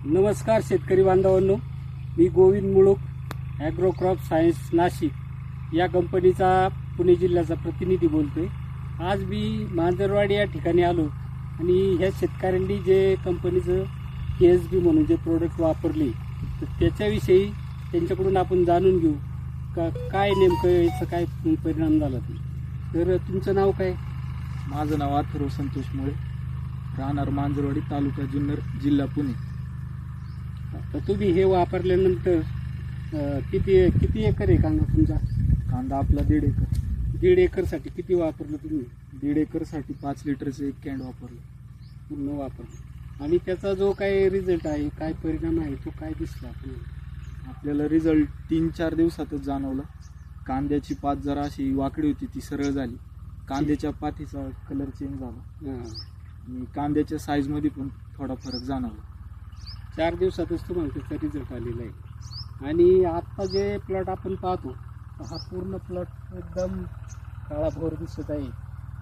नमस्कार शेतकरी बांधवांनो, मी गोविंद मुळूक ॲग्रोक्रॉप सायन्स नाशिक या कंपनीचा पुणे जिल्ह्याचा प्रतिनिधी बोलतोय। आज मी मांजरवाडी या ठिकाणी आलो आणि ह्या शेतकऱ्यांनी जे कंपनीचं KSB म्हणून जे प्रोडक्ट वापरले तर त्याच्याविषयी त्यांच्याकडून आपण जाणून घेऊ का काय नेमकं याचा काय परिणाम झाला ते। तर तुमचं नाव काय? माझं नाव अथर्व संतोष मुळे, राहणार मांजरवाडी, तालुका जुन्नर, जिल्हा पुणे। तर तुम्ही हे वापरल्यानंतर किती एकर आहे कांदा तुमचा? कांदा आपला 1.5 एकर। 1.5 एकरसाठी किती वापरलं तुम्ही? 1.5 एकरसाठी 5 लिटरचं एक कॅन वापरलं, पूर्ण वापरलं। आणि त्याचा जो काय रिझल्ट आहे, काय परिणाम आहे, तो काय दिसला आपल्याला रिझल्ट 3-4 दिवसातच जाणवलं। कांद्याची पात जरा अशी वाकडी होती, ती सरळ झाली। कांद्याच्या पातीचा कलर चेंज झाला आणि कांद्याच्या साईजमध्ये पण थोडा फरक जाणवला। 4 दिवसातच तुम्हाला त्याचा रिझल्ट आलेला आहे। आणि आत्ता जे प्लॉट आपण पाहतो हा पूर्ण प्लॉट एकदम काळाभोर दिसत आहे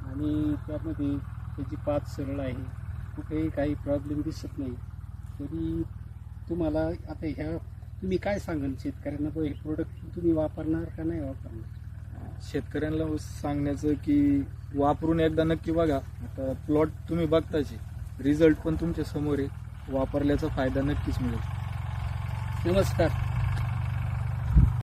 आणि त्यामध्ये त्याची पात सरळ आहे, कुठेही काही प्रॉब्लेम दिसत नाही। तरी तुम्हाला आता तुम्ही काय सांगाल शेतकऱ्यांना, हे प्रोडक्ट तुम्ही वापरणार का नाही वापरणार? शेतकऱ्यांना सांगण्याचं की वापरून एकदा नक्की बघा। आता प्लॉट तुम्ही बघताच, रिझल्ट पण तुमच्या समोर आहे, वापरल्याचा फायदा नक्कीच मिळेल। नमस्कार.